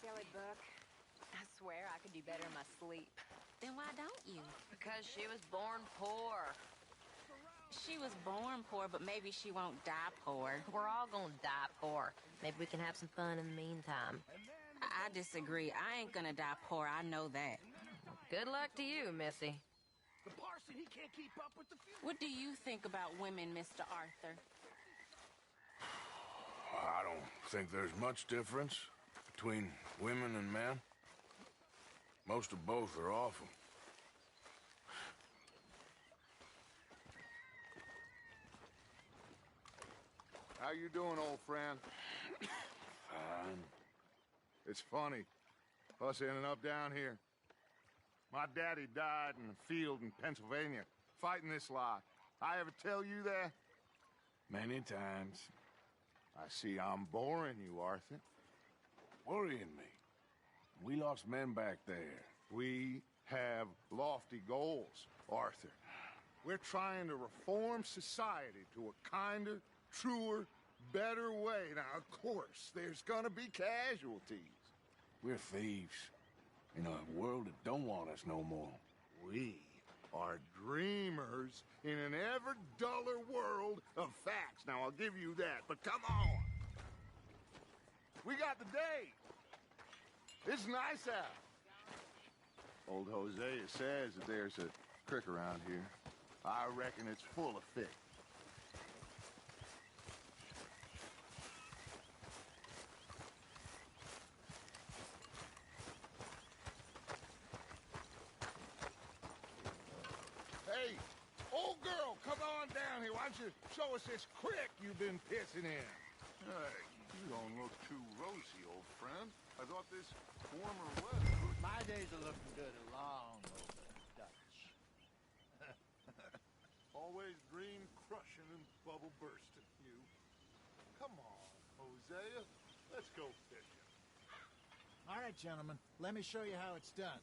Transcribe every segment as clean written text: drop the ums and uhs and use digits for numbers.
silly book. I swear I could do better in my sleep. Then why don't you? Because she was born poor. She was born poor, but maybe she won't die poor. We're all gonna die poor. Maybe we can have some fun in the meantime. I disagree. I ain't gonna die poor, I know that. Good luck to you, Missy. The parson, he can't keep up with the future. What do you think about women, Mr. Arthur? I don't think there's much difference between women and men. Most of both are awful. How you doing, old friend? Fine. It's funny, us ending up down here. My daddy died in the field in Pennsylvania, fighting this lot. I ever tell you that? Many times. I see I'm boring you, Arthur. Worrying me. We lost men back there. We have lofty goals, Arthur. We're trying to reform society to a kinder, truer, better way. Now, of course, there's gonna be casualties. We're thieves. In a world that don't want us no more. We are dreamers in an ever duller world of facts. Now, I'll give you that, but come on. We got the day. It's nice out. Old Hosea says that there's a creek around here. I reckon it's full of fish. Hey, old girl, come on down here. Why don't you show us this creek you've been pissing in? Hey, you don't look too rosy, old friend. I thought this warmer weather... My days are looking good along over Dutch. Always green crushing and bubble bursting, you. Come on, Hosea. Let's go fishing. All right, gentlemen. Let me show you how it's done.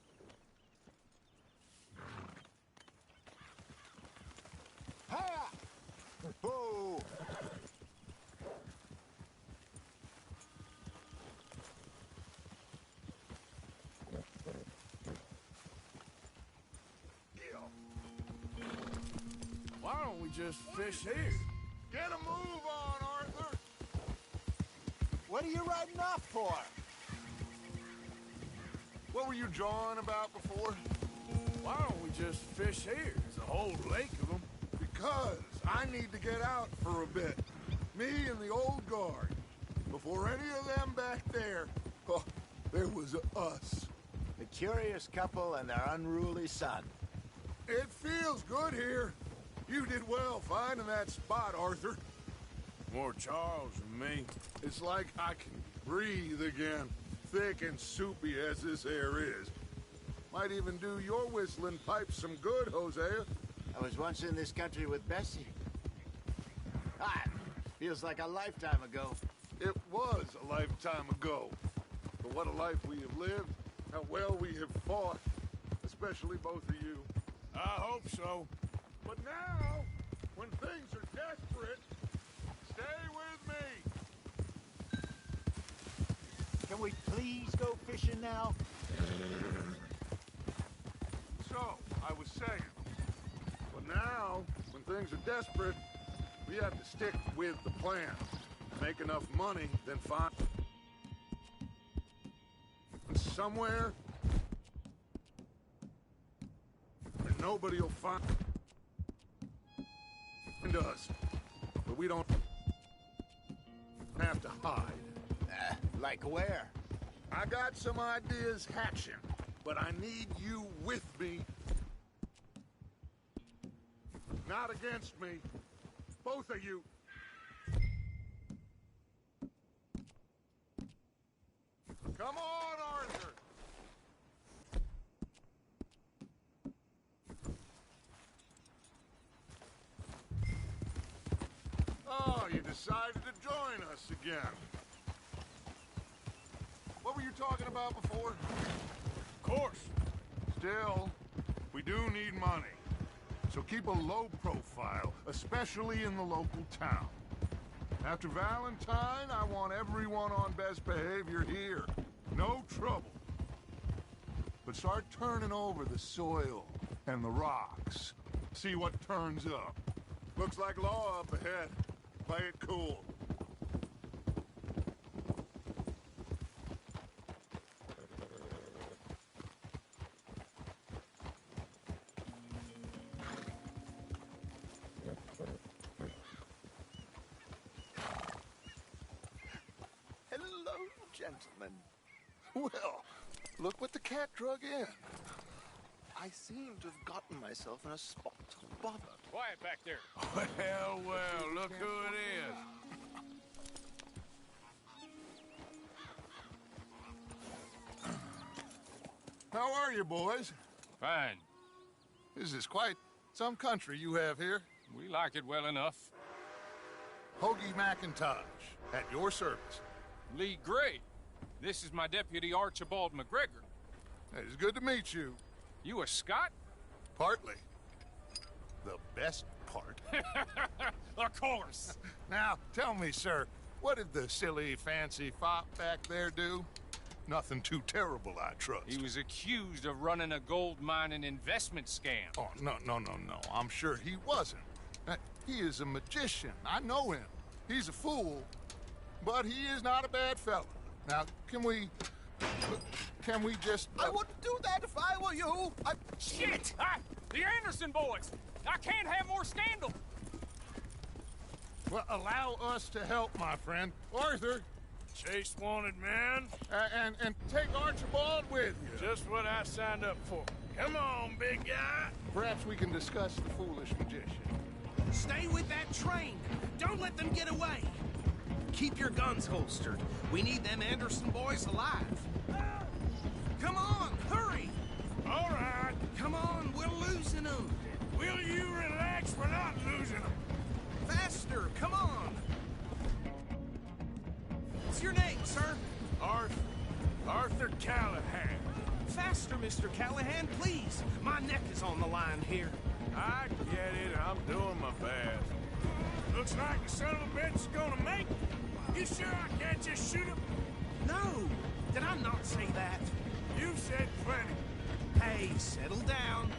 Ha! Oh! Why don't we just fish here? Get a move on, Arthur! What are you riding off for? What were you drawing about before? Why don't we just fish here? There's a whole lake of them. Because I need to get out for a bit. Me and the old guard. Before any of them back there, oh, there was us. The curious couple and their unruly son. It feels good here. You did well finding that spot, Arthur. More Charles than me. It's like I can breathe again, thick and soupy as this air is. Might even do your whistling pipes some good, Hosea. I was once in this country with Bessie. Feels like a lifetime ago. It was a lifetime ago. But what a life we have lived, how well we have fought, especially both of you. I hope so. But now, when things are desperate, stay with me. Can we please go fishing now? So, I was saying, but now, when things are desperate, we have to stick with the plan. Make enough money, then find somewhere where nobody will find us, but we don't have to hide. Like where? I got some ideas hatching, but I need you with me. Not against me. Both of you. Come on, Arthur! Oh, you decided to join us again. What were you talking about before? Of course. Still, we do need money. So keep a low profile, especially in the local town. After Valentine, I want everyone on best behavior here. No trouble. But start turning over the soil and the rocks. See what turns up. Looks like law up ahead. Play it cool. Hello, gentlemen. Well, look what the cat drug in. I seem to have gotten myself in a spot of bother. Quiet back there. Well, look who it is. How are you, boys? Fine. This is quite some country you have here. We like it well enough. Hoagie McIntosh, at your service. Lee Gray. This is my deputy Archibald McGregor. It's good to meet you. You a Scot? Partly. The best part. Of course. Now, tell me, sir, what did the silly, fancy fop back there do? Nothing too terrible, I trust. He was accused of running a gold mining investment scam. Oh, no. I'm sure he wasn't. He is a magician. I know him. He's a fool, but he is not a bad fella. Now, can we just... I wouldn't do that if I were you. Shit! The Anderson boys! I can't have more scandal! Well, allow us to help, my friend. Arthur, Chase wanted man. and take Archibald with you. Just what I signed up for. Come on, big guy. Perhaps we can discuss the foolish magician. Stay with that train. Don't let them get away. Keep your guns holstered. We need them Anderson boys alive. Come on, hurry! All right. Come on, we're losing them. Will you relax? We're not losing them. Faster, come on! What's your name, sir? Arthur Callahan. Faster, Mr. Callahan, please. My neck is on the line here. I get it. I'm doing my best. Looks like the son of a bitch is gonna make it. You sure I can't just shoot him? No, did I not say that? You said plenty. Hey, settle down.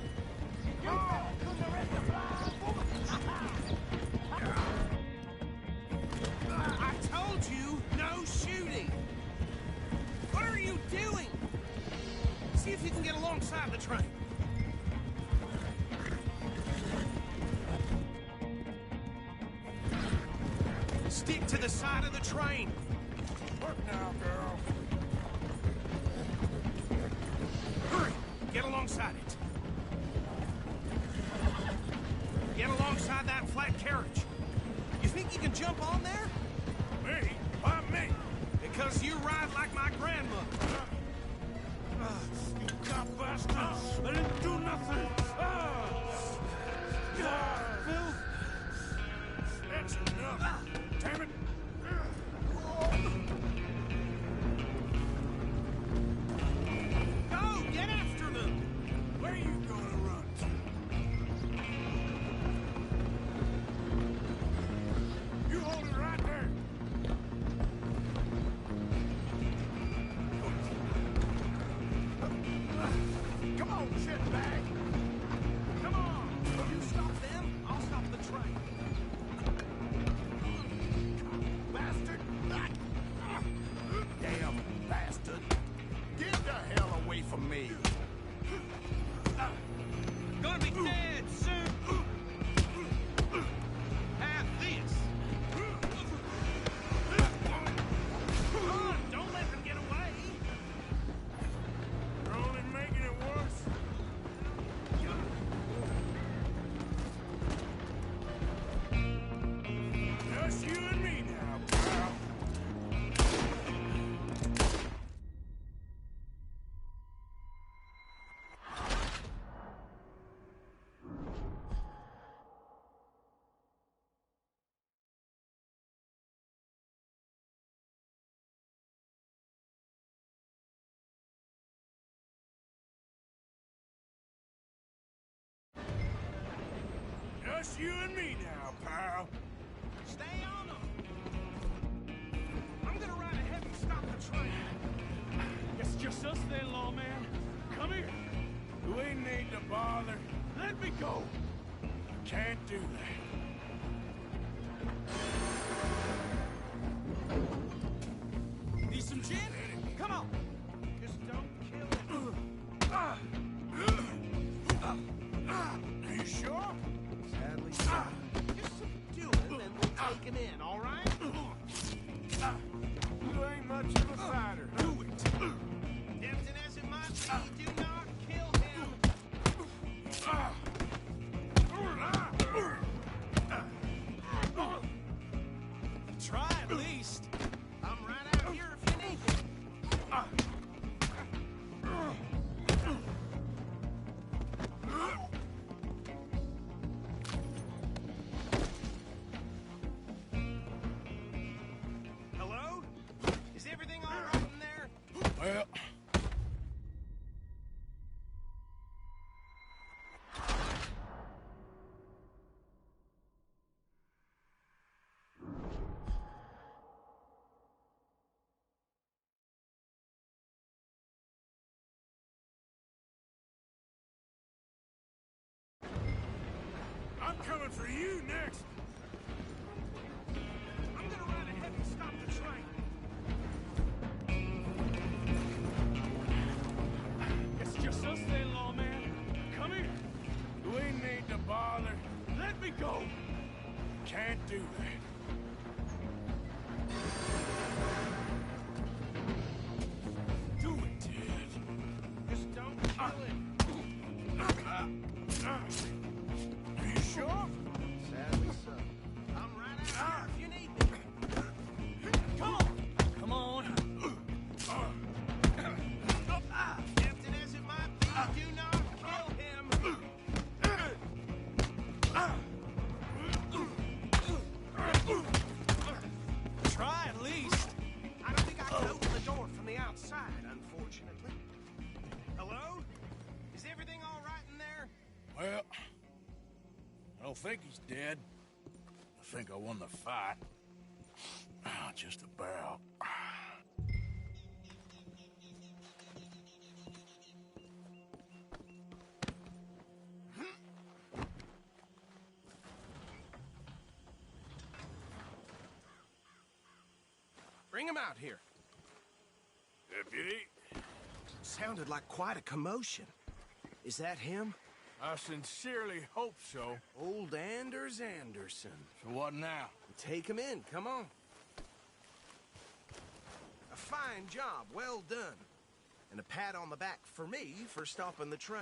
I told you, no shooting. What are you doing? See if you can get alongside the train. Stick to the side of the train. Work now, girl. Hurry, get alongside it. Get alongside that flat carriage. You think you can jump on there? Me? Why me? Because you ride like my grandmother. You cop bastard! I didn't do nothing! Phil! That's enough! Damn it! Go, get after them! Where are you gonna run to? You hold it right there! Come on, shitbag. Come on! You stop them, I'll stop the train. Bastard. Damn bastard. Get the hell away from me. Gonna be dead soon! Have this! Come on, don't let them get away! You're only making it worse. Just you and me now, pal. Just you and me now, pal. Stay on them! I'm gonna ride ahead and stop the train. just us then, lawman. Come here. We need to bother. Let me go. Can't do that. Need some gin? Come on. Just don't kill him. Are you sure? Sadly, just subdue him and we'll take him in, all right? You ain't much of a fighter. Do it. Tempting as it might be, do not kill him. Try at least. I'm right out here if you need me. Hello? Is everything all right in there? Well, I'm coming for you next. I'm gonna ride ahead and stop the train. It's just us then, lawman. Come here. we need to bother. Let me go. Can't do that. Do it, Ted. Just don't kill him. Are you sure? Sadly so. I'm right out here if you need me. Come on. Come on. Tempting as it might be, do not kill him. Try at least. I don't think I can open the door from the outside, unfortunately. Hello? Is everything all right in there? Well, I don't think he's dead. I think I won the fight. Just about. Bring him out here. Deputy, Sounded like quite a commotion. Is that him? I sincerely hope so. Old Anders Anderson. So what now? Take him in, come on. A fine job, well done. And a pat on the back for me for stopping the train.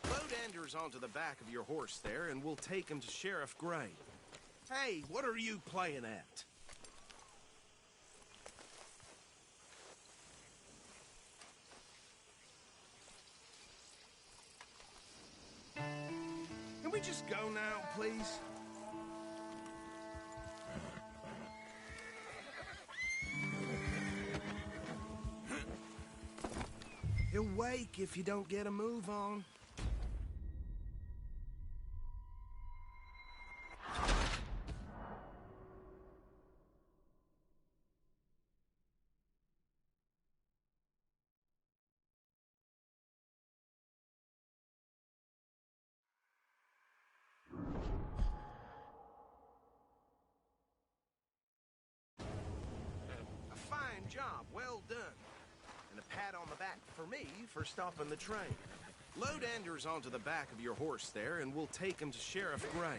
Load Anders onto the back of your horse there, and we'll take him to Sheriff Gray. Hey, what are you playing at? Can we just go now, please? He'll wake if you don't get a move on. A fine job, well done. And a pat on the back for me for stopping the train. Load Anders onto the back of your horse there, and we'll take him to Sheriff Gray.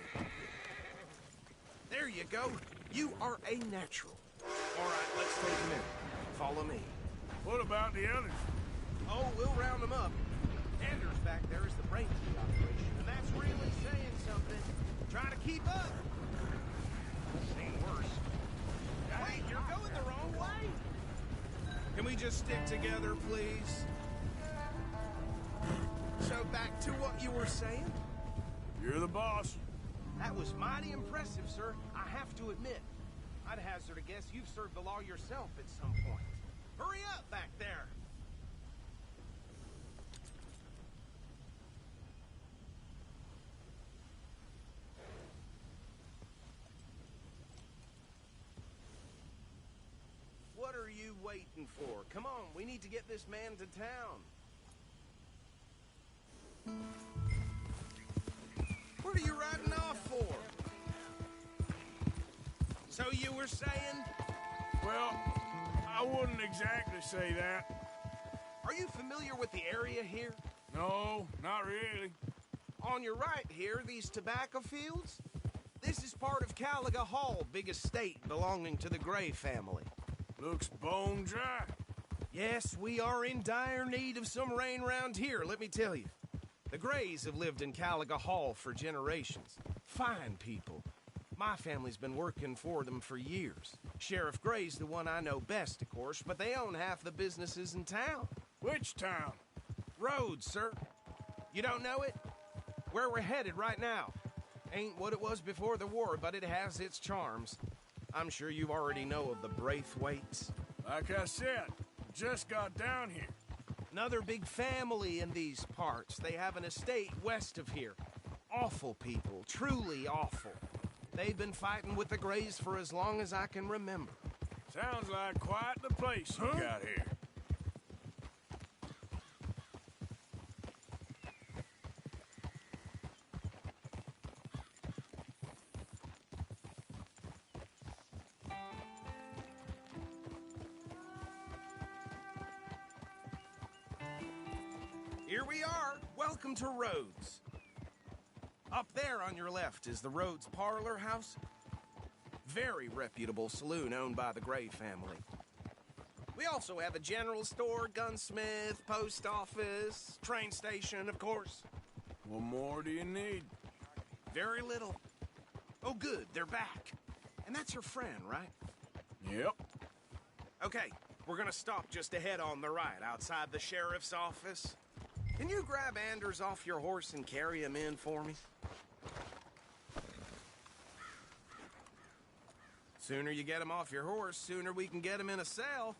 There you go. You are a natural. All right, let's take him in. Follow me. What about the others? Oh, we'll round them up. Anders back there is the brain of the operation, and that's really saying something. Trying to keep up. Seen worse. Wait, you're going the wrong way. Can we just stick together, please? So back to what you were saying? You're the boss. That was mighty impressive, sir. I have to admit. I'd hazard a guess you've served the law yourself at some point. Hurry up back there! What are you waiting for? Come on, We need to get this man to town. What are you riding off for? So you were saying? Well, I wouldn't exactly say that. Are you familiar with the area here? No, not really. On your right here, these tobacco fields? This is part of Caliga Hall, big estate belonging to the Gray family. Looks bone dry. Yes, we are in dire need of some rain round here, let me tell you. The Grays have lived in Caliga Hall for generations. Fine people. My family's been working for them for years. Sheriff Gray's the one I know best, of course, but they own half the businesses in town. Which town? Rhodes, sir. You don't know it? Where we're headed right now. Ain't what it was before the war, but it has its charms. I'm sure you already know of the Braithwaites. Like I said, just got down here. Another big family in these parts. They have an estate west of here. Awful people, truly awful. They've been fighting with the Grays for as long as I can remember. Sounds like quite the place you got here. Here we are. Welcome to Rhodes. Up there on your left is the Rhodes Parlor House. Very reputable saloon owned by the Gray family. We also have a general store, gunsmith, post office, train station, of course. What more do you need? Very little. Oh, good, they're back. And that's your friend, right? Yep. Okay, we're gonna stop just ahead on the right, outside the sheriff's office. Can you grab Anders off your horse and carry him in for me? Sooner you get him off your horse, sooner we can get him in a cell.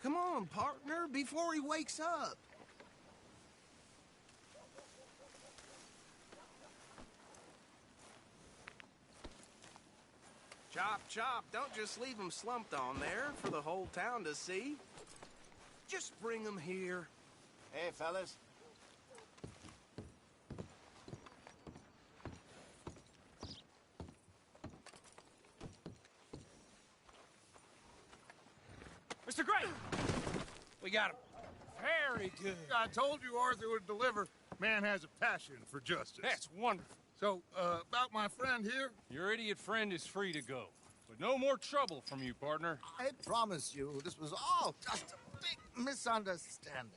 Come on, partner, before he wakes up. Chop, chop. Don't just leave him slumped on there for the whole town to see. Just bring him here. Hey, fellas. Mr. Gray! We got him. Very good. I told you Arthur would deliver. Man has a passion for justice. That's wonderful. So, about my friend here? Your idiot friend is free to go. But no more trouble from you, partner. I promise you, this was all just a big misunderstanding.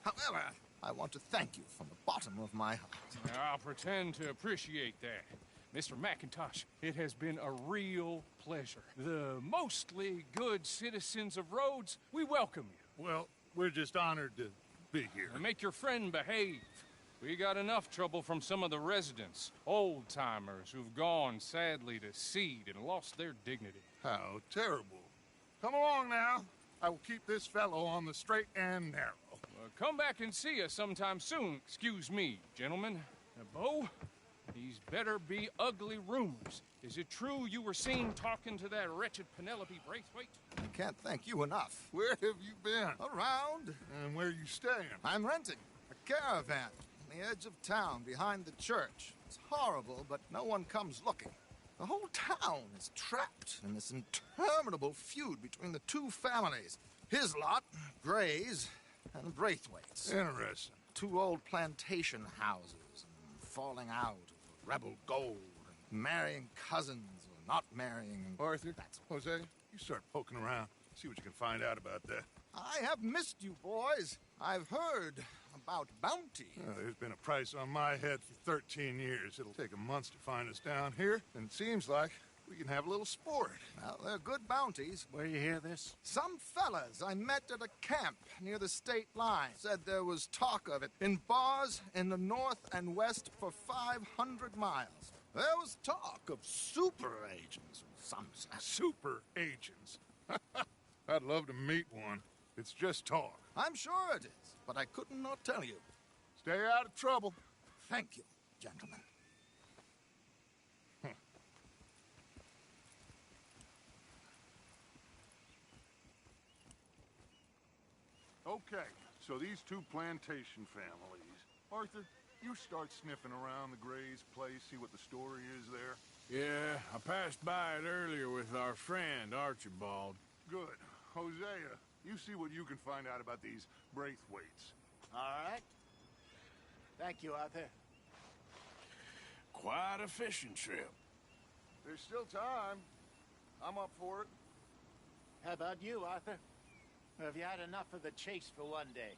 However, I want to thank you from the bottom of my heart. I'll pretend to appreciate that. Mr. McIntosh, it has been a real pleasure. The mostly good citizens of Rhodes, we welcome you. Well, we're just honored to be here. And make your friend behave. We got enough trouble from some of the residents, old-timers who've gone, sadly, to seed and lost their dignity. How terrible. Come along now. I will keep this fellow on the straight and narrow. Come back and see us sometime soon. Excuse me, gentlemen. Bo, these better be ugly rumors. Is it true you were seen talking to that wretched Penelope Braithwaite? I can't thank you enough. Where have you been? Around. And where are you staying? I'm renting a caravan on the edge of town behind the church. It's horrible, but no one comes looking. The whole town is trapped in this interminable feud between the two families. His lot, Gray's, and Braithwaite's. Interesting. Two old plantation houses, and falling out of rebel gold, and marrying cousins or not marrying. Arthur, Jose, you start poking around. See what you can find out about that. I have missed you, boys. I've heard about bounty. There's been a price on my head for 13 years. It'll take a month to find us down here, and it seems like we can have a little sport. Well, they're good bounties. Where you hear this? Some fellas I met at a camp near the state line said there was talk of it in bars in the north and west for 500 miles. There was talk of super agents, some said. Super agents. I'd love to meet one. It's just talk. I'm sure it is, but I couldn't not tell you. Stay out of trouble. Thank you, gentlemen. Okay, so these two plantation families. Arthur, you start sniffing around the Gray's place, see what the story is there. Yeah, I passed by it earlier with our friend, Archibald. Good. Hosea, you see what you can find out about these Braithwaites. All right. Thank you, Arthur. Quite a fishing trip. There's still time. I'm up for it. How about you, Arthur? Or have you had enough of the chase for one day?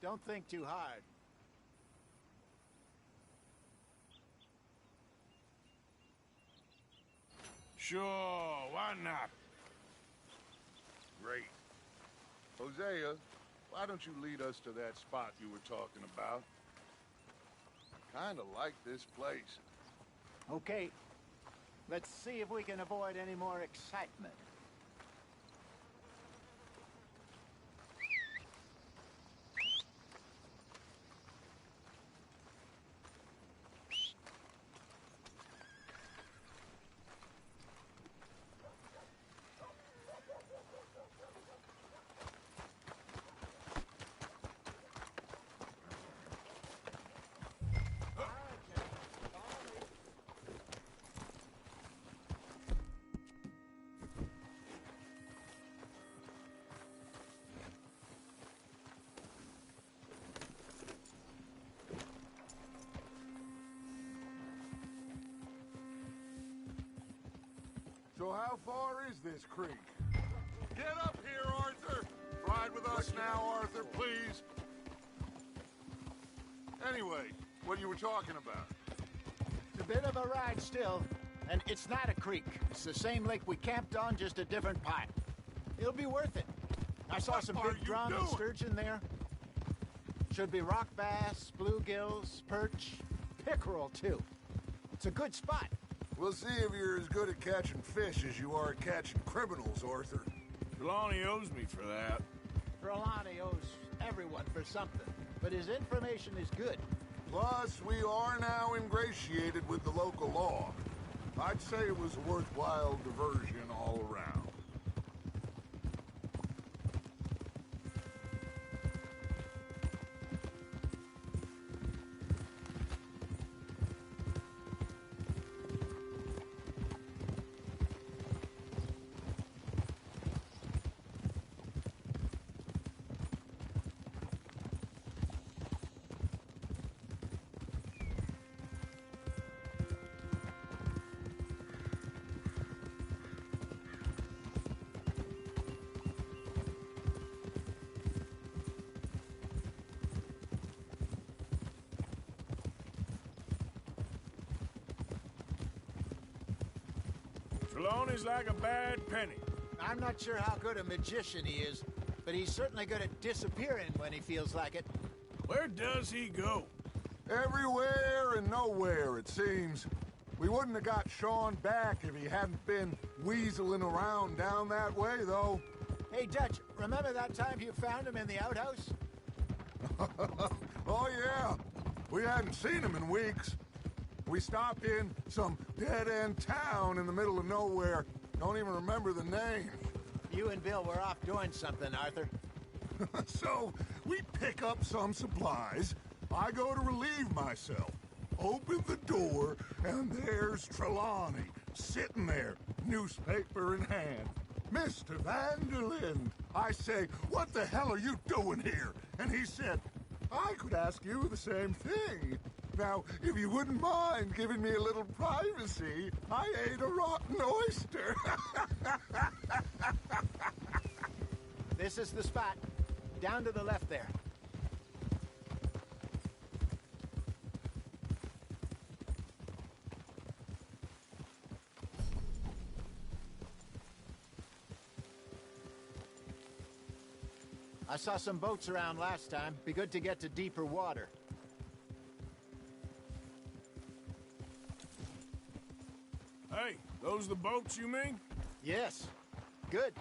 Don't think too hard. Sure, why not? Great. Hosea, why don't you lead us to that spot you were talking about? Kinda like this place. Okay. Let's see if we can avoid any more excitement. So how far is this creek? Get up here, Arthur! Ride with us now, Arthur, please. Anyway, what you were talking about? It's a bit of a ride still, and it's not a creek. It's the same lake we camped on, just a different part. It'll be worth it. I saw some What are big you drum and doing? sturgeon there. Should be rock bass, bluegills, perch, pickerel, too. It's a good spot. We'll see if you're as good at catching fish as you are at catching criminals, Arthur. Trelawney owes me for that. Trelawney owes everyone for something, but his information is good. Plus, we are now ingratiated with the local law. I'd say it was a worthwhile diversion all around. Trelawney's like a bad penny. I'm not sure how good a magician he is, but he's certainly good at disappearing when he feels like it. Where does he go? Everywhere and nowhere, it seems. We wouldn't have got Sean back if he hadn't been weaseling around down that way, though. Hey, Dutch, remember that time you found him in the outhouse? Oh, yeah. We hadn't seen him in weeks. We stopped in some dead-end town in the middle of nowhere. Don't even remember the name. You and Bill were off doing something, Arthur. So, we pick up some supplies. I go to relieve myself. Open the door, and there's Trelawney, sitting there, newspaper in hand. Mr. Vanderlyn. I say, what the hell are you doing here? And he said, I could ask you the same thing. Now, if you wouldn't mind giving me a little privacy, I ate a rotten oyster. This is the spot. Down to the left there. I saw some boats around last time. Be good to get to deeper water. Hey, those the boats you mean? Yes. Good.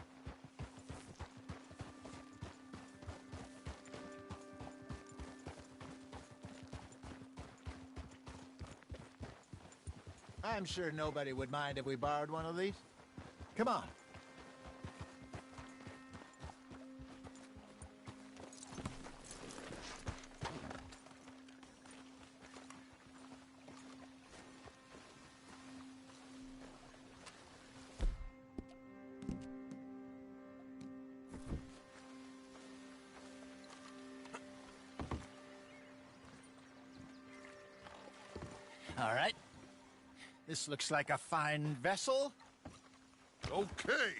I'm sure nobody would mind if we borrowed one of these. Come on. All right. This looks like a fine vessel. Okay.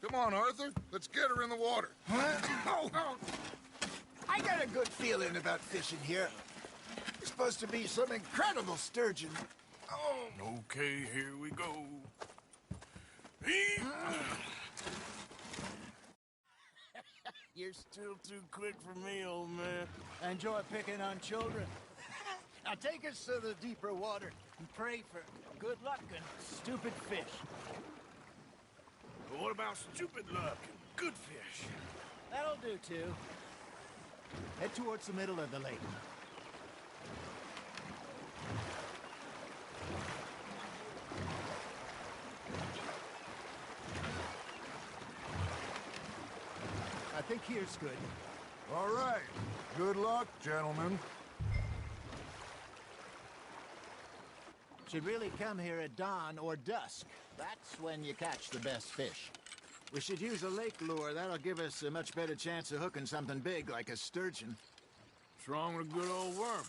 Come on, Arthur. Let's get her in the water. I got a good feeling about fishing here. It's supposed to be some incredible sturgeon. Okay, here we go. You're still too quick for me, old man. Enjoy picking on children. Now take us to the deeper water and pray for good luck and stupid fish. But what about stupid luck and good fish? That'll do, too. Head towards the middle of the lake. I think here's good. All right. Good luck, gentlemen. Should really come here at dawn or dusk. That's when you catch the best fish. We should use a lake lure. That'll give us a much better chance of hooking something big like a sturgeon. What's wrong with a good old worm?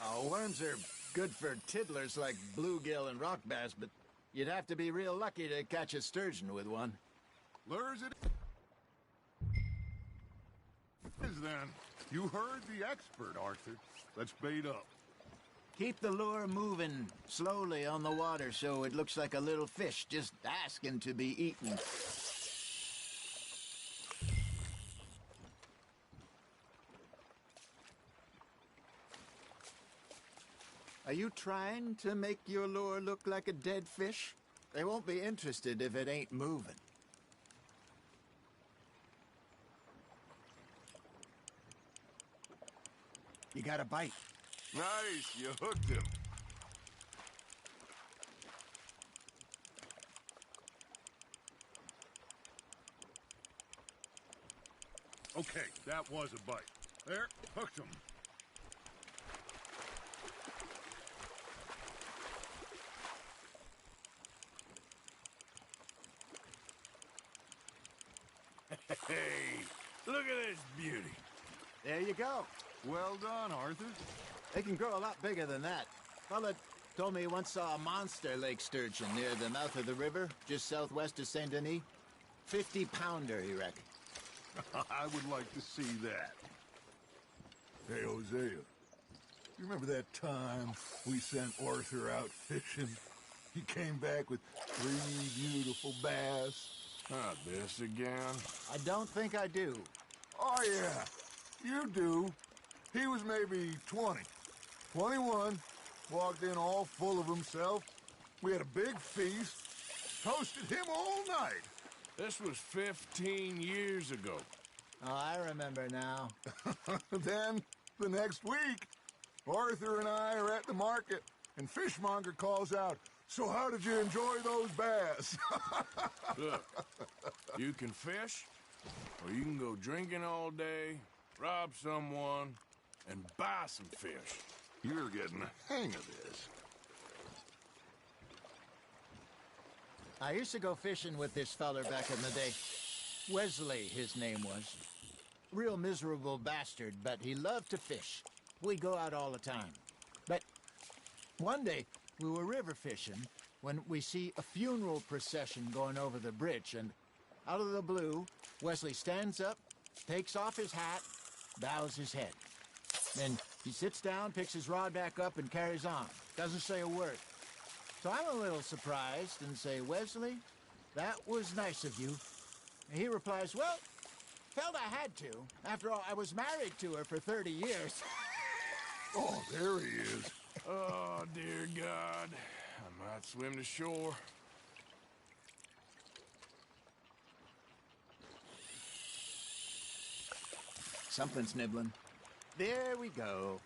Oh, worms are good for tiddlers like bluegill and rock bass, but you'd have to be real lucky to catch a sturgeon with one. Lures it is then. You heard the expert, Arthur. Let's bait up. Keep the lure moving slowly on the water so it looks like a little fish just asking to be eaten. Are you trying to make your lure look like a dead fish? They won't be interested if it ain't moving. You got a bite. Nice, you hooked him. Okay, that was a bite. There, hooked him. Hey, look at this beauty. There you go. Well done, Arthur. They can grow a lot bigger than that. Fella told me he once saw a monster lake sturgeon near the mouth of the river, just southwest of Saint Denis. 50-pounder, he reckoned. I would like to see that. Hey, Hosea, you remember that time we sent Arthur out fishing? He came back with 3 beautiful bass. Not this again. I don't think I do. Oh, yeah, you do. He was maybe 20, 21, walked in all full of himself. We had a big feast, toasted him all night. This was 15 years ago. Oh, I remember now. Then, the next week, Arthur and I are at the market, and Fishmonger calls out, "So how did you enjoy those bass?" Look, you can fish, or you can go drinking all day, rob someone, and buy some fish. You're getting the hang of this. I used to go fishing with this feller back in the day. Wesley, his name was. Real miserable bastard, but he loved to fish. We'd go out all the time. But one day, we were river fishing when we see a funeral procession going over the bridge, and out of the blue, Wesley stands up, takes off his hat, bows his head. Then he sits down, picks his rod back up, and carries on. Doesn't say a word. So I'm a little surprised and say, "Wesley, that was nice of you." And he replies, "Well, felt I had to. After all, I was married to her for 30 years. Oh, there he is. Oh, dear God. I might swim to shore. Something's nibbling. There we go.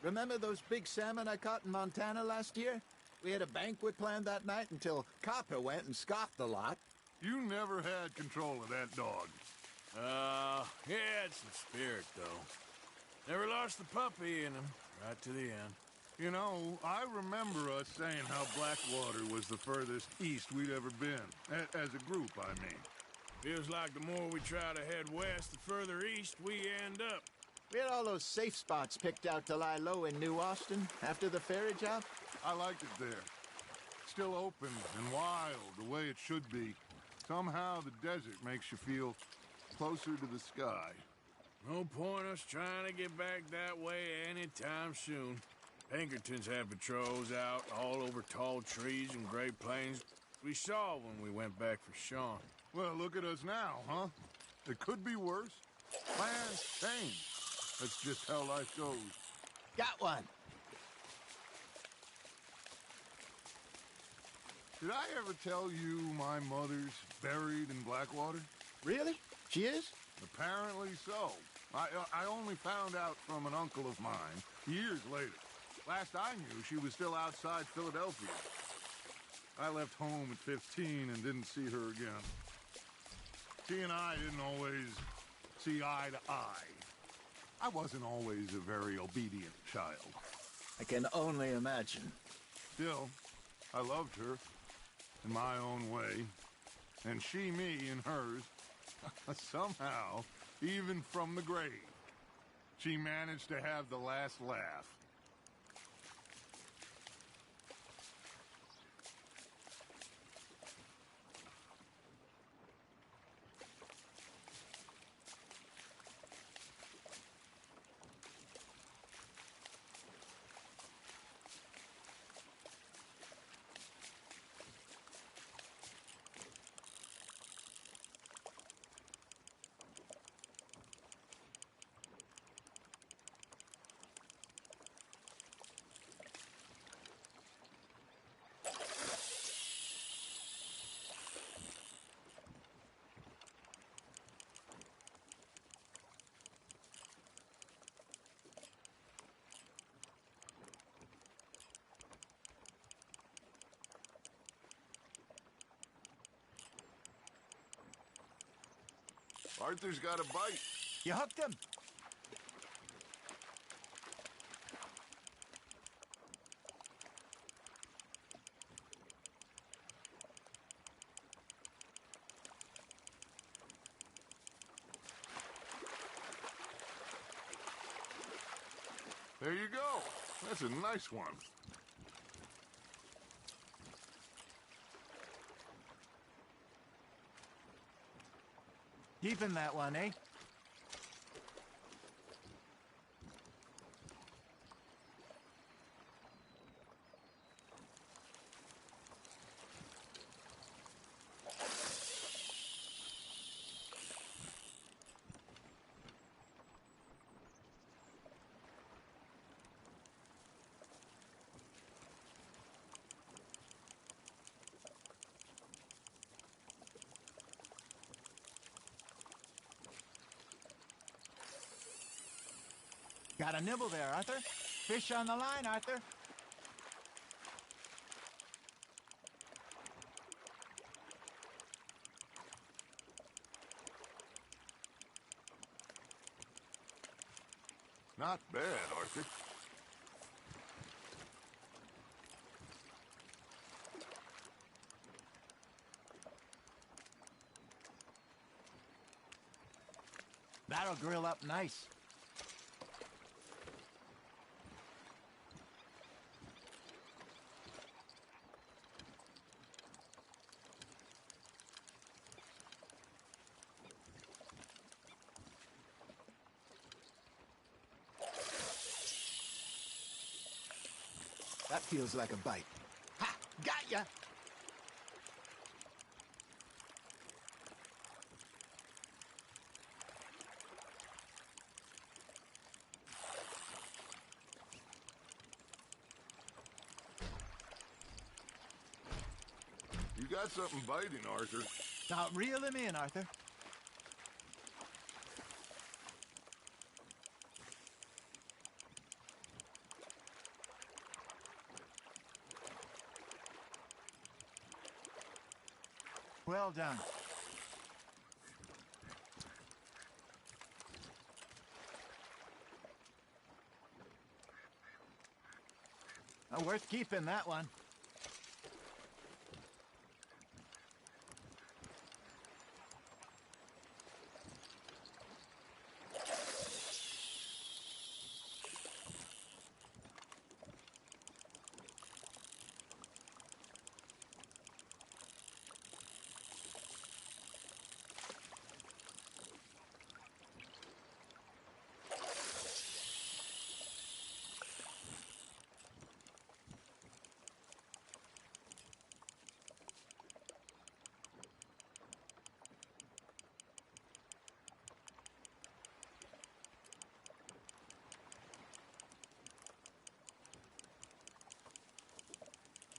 Remember those big salmon I caught in Montana last year? We had a banquet planned that night until Copper went and scoffed a lot. You never had control of that dog. He had some spirit, though. Never lost the puppy in him, right to the end. You know, I remember us saying how Blackwater was the furthest east we'd ever been. As a group, I mean. Feels like the more we try to head west, the further east we end up. We had all those safe spots picked out to lie low in New Austin after the ferry job. I liked it there. Still open and wild, the way it should be. Somehow the desert makes you feel closer to the sky. No point us trying to get back that way anytime soon. Pinkertons have patrols out all over tall trees and Great Plains. We saw when we went back for Sean. Well, look at us now, huh? It could be worse. Plans change. That's just how life goes. Got one. Did I ever tell you my mother's buried in Blackwater? Really? She is? Apparently so. I only found out from an uncle of mine years later. Last I knew, she was still outside Philadelphia. I left home at 15 and didn't see her again. She and I didn't always see eye to eye. I wasn't always a very obedient child. I can only imagine. Still, I loved her in my own way, and she me in hers. Somehow, even from the grave, she managed to have the last laugh. Arthur's got a bite. You hooked him? There you go. That's a nice one. Keeping that one, eh? Got a nibble there, Arthur. Fish on the line, Arthur. Not bad, Arthur. That'll grill up nice. That feels like a bite. Ha! Got ya! You got something biting, Arthur. Now reel him in, Arthur. Well done. Worth keeping, that one.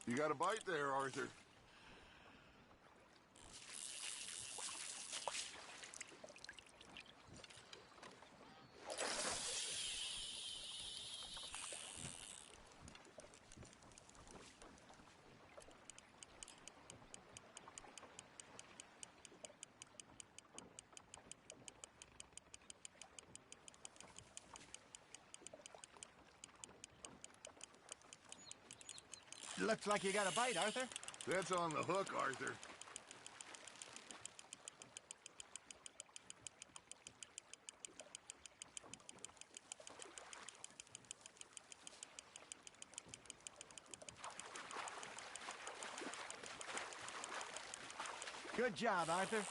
You got a bite there, Arthur. Looks like you got a bite, Arthur. That's on the hook, Arthur. Good job, Arthur.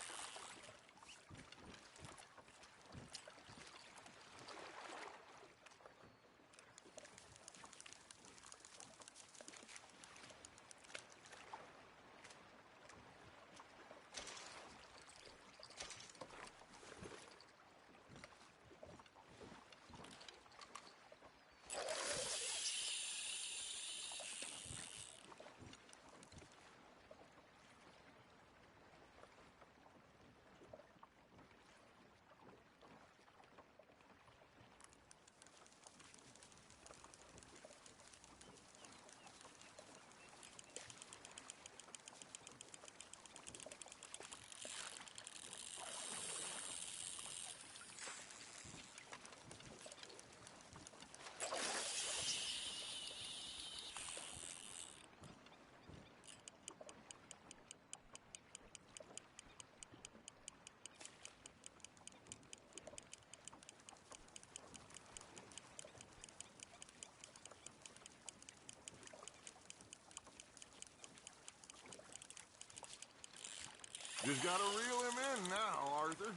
Just gotta reel him in now, Arthur.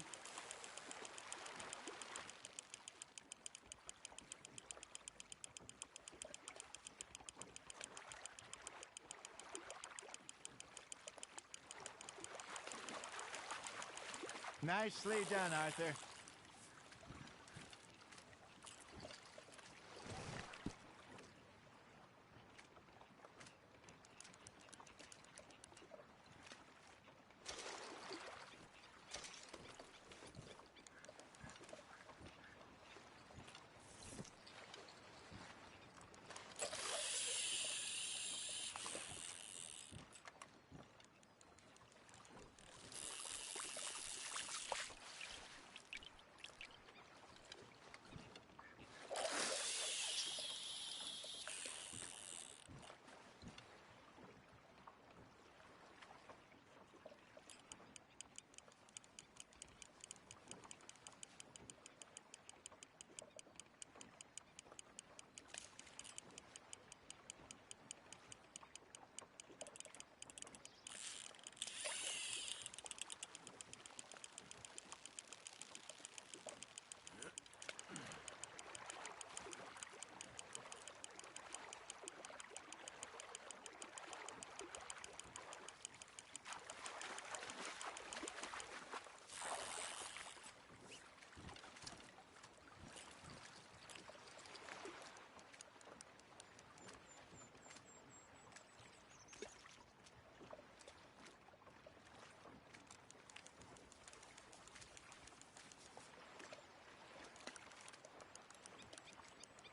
Nicely done, Arthur.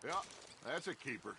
Yeah, that's a keeper.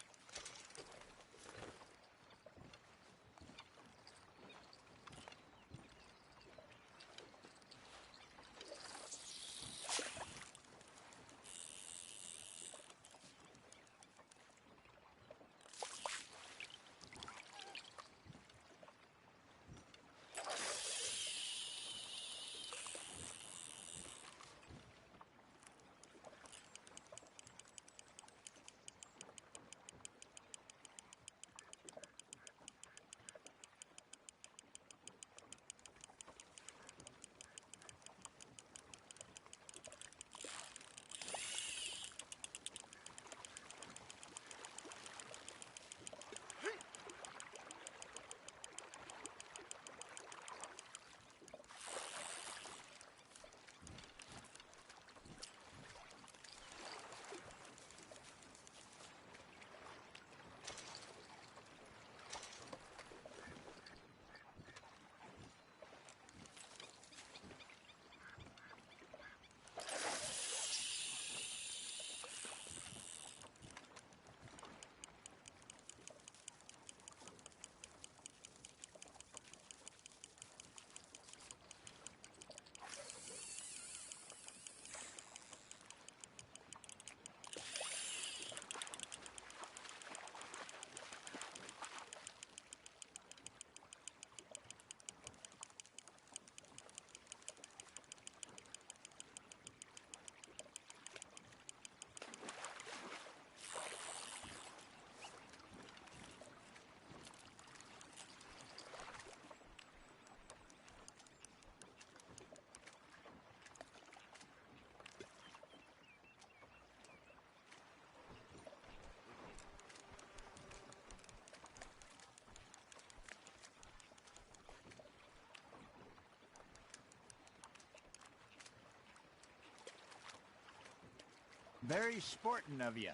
Very sporting of you.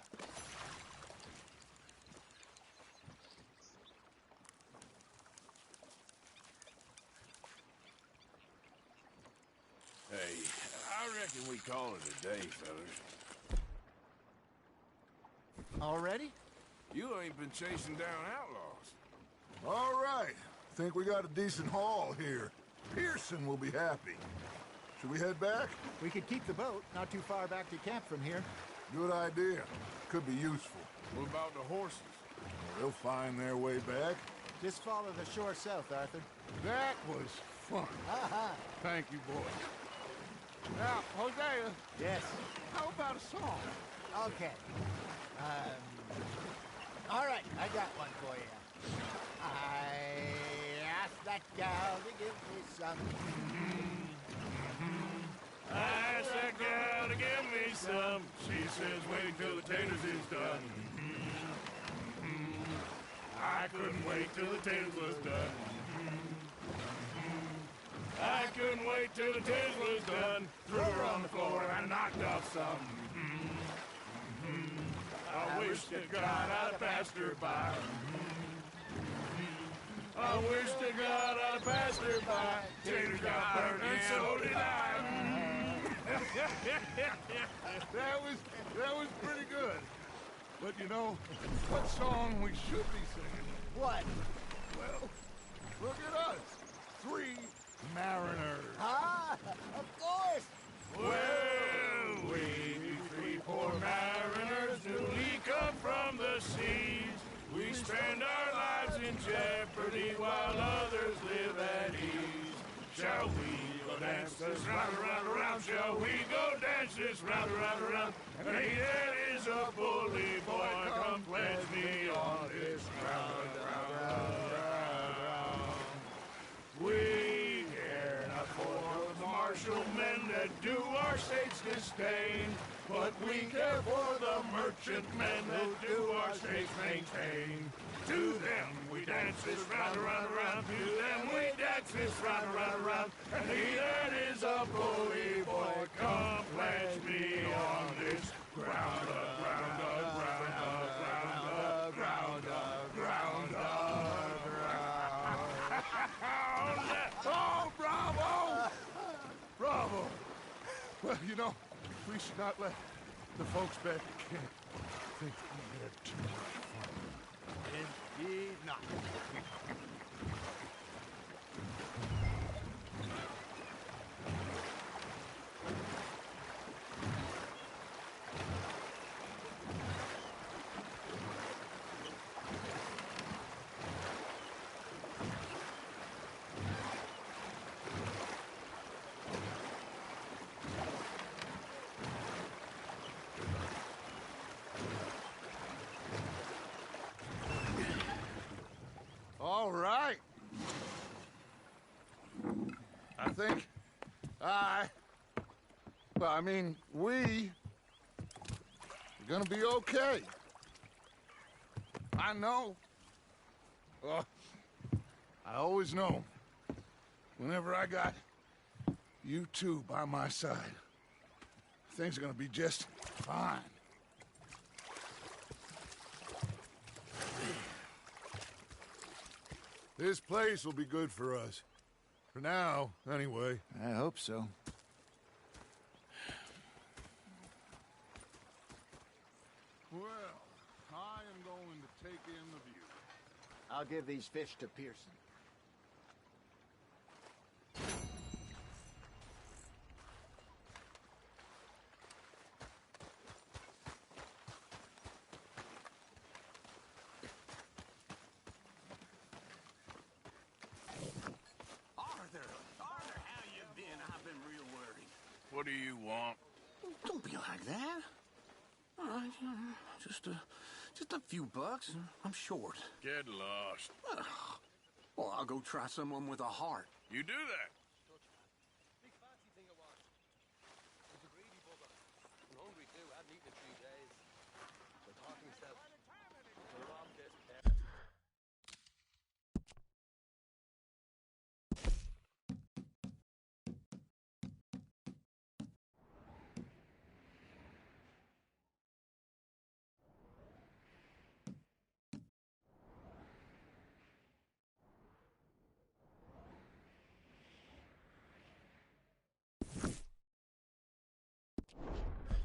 Hey, I reckon we call it a day, fellas. Already? You ain't been chasing down outlaws. All right. Think we got a decent haul here. Pearson will be happy. Should we head back? We could keep the boat not too far back to camp from here. Good idea. Could be useful. What about the horses? They'll find their way back. Just follow the shore south, Arthur. That was fun. Thank you, boys. Now, Hosea, Yes. how about a song? Okay. All right, I got one for you. I asked that gal to give me some. I asked that gal to give me some. She says wait till the taters is done. I couldn't wait till the taters was done. I couldn't wait till the taters was done. Threw her on the floor and I knocked off some. I wish to God I'd passed her by. I wish to God I'd passed her by. Taters got burned and so did I. That was pretty good. But you know, what song we should be singing? What? Well, look at us. 3 mariners. Ah, of course. Well, we 3 poor mariners newly come from the seas. We spend our lives in jeopardy while others live at ease. Shall we go dance this round, around, around? Shall we go dance this round, around, around? And he that is a bully boy, come pledge me on this round, round, round, round. We care not for the martial men that do our state's disdain, but we care for the merchant men that do our state's maintain. To them we dance this round, around, around. To them we dance this round, around, around. And he that is a bully boy, come pledge me on this ground up, ground up, ground up, ground up, ground up, ground up, ground. Oh, bravo! Bravo! Well, you know, we should not let the folks back at camp think that we had too much fun. Indeed not. All right. I think we're gonna be okay. I know. I always know. Whenever I got you two by my side, things are gonna be just fine. This place will be good for us. For now, anyway. I hope so. Well, I am going to take in the view. I'll give these fish to Pearson. Arthur, how you been? I've been real worried. What do you want? Don't be like that. All right, just a few bucks. I'm short. Get lost. Well, I'll go try someone with a heart. You do that. I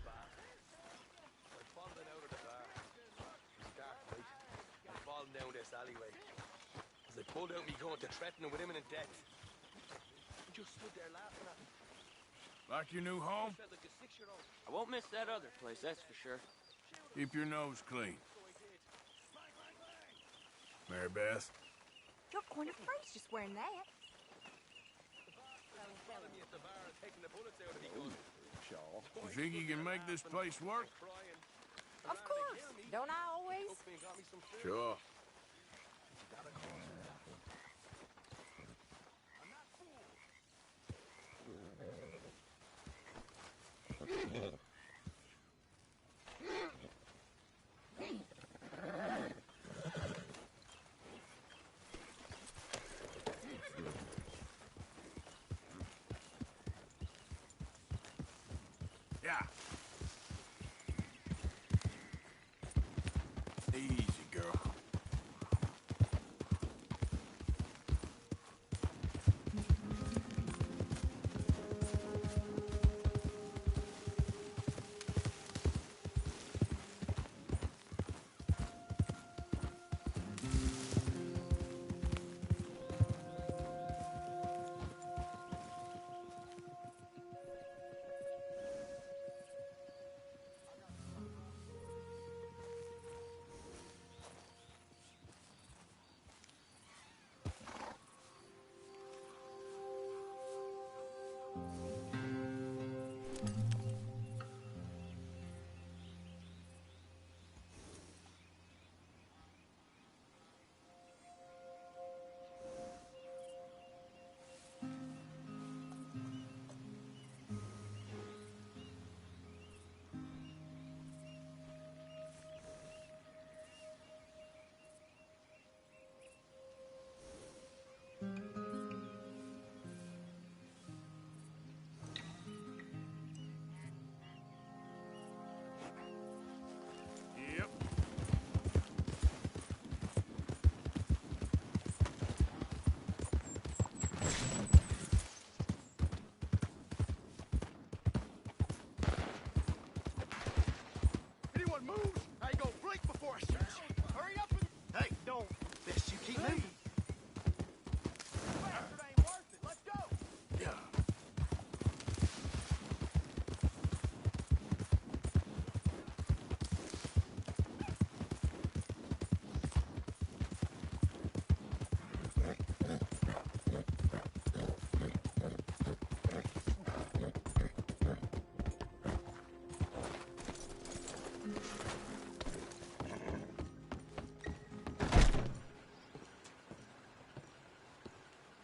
fallen out of the bar. It was dark night. I fallen down this alleyway. As I pulled out me gun to threaten him with imminent death. He just stood there laughing at me. Like your new home? Felt like a 6-year-old. I won't miss that other place, that's for sure. Keep your nose clean. Mary Beth? You're going to freeze just wearing that. Followed me at the bar and taking the bullets out of me gun. You think you can make this place work? Of course. Don't I always? Sure. Yeah. Easy, girl. Yep. Anyone move? I go blink before I shoot. Hurry up and... Hey, don't. Best you keep moving. Bastard ain't worth it. Let's go. Yeah.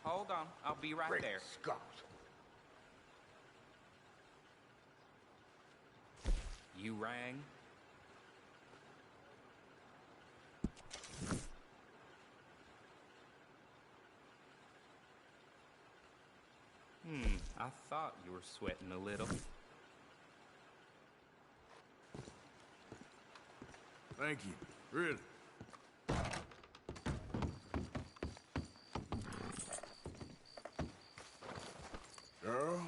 Hold on, I'll be right there. Scott. You rang? I thought you were sweating a little. Thank you. Really. Girl?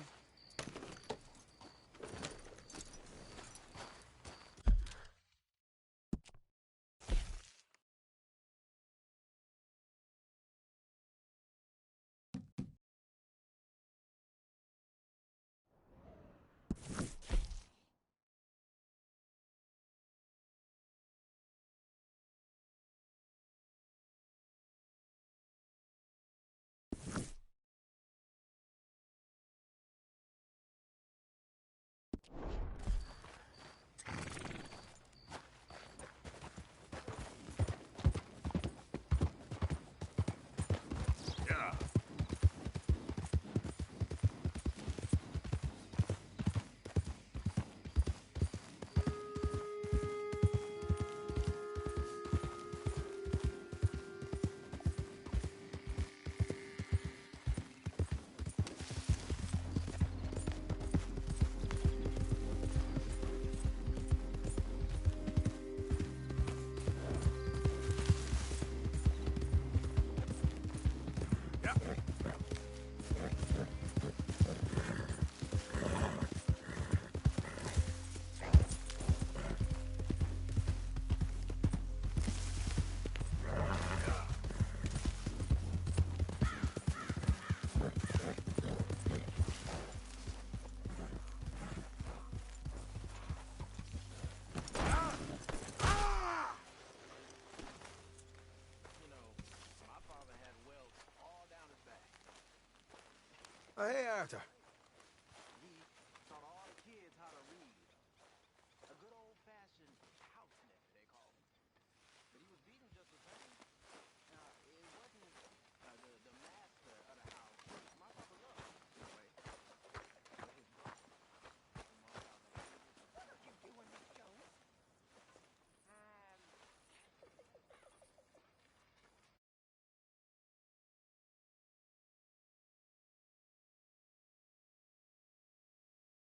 Hey, Arthur.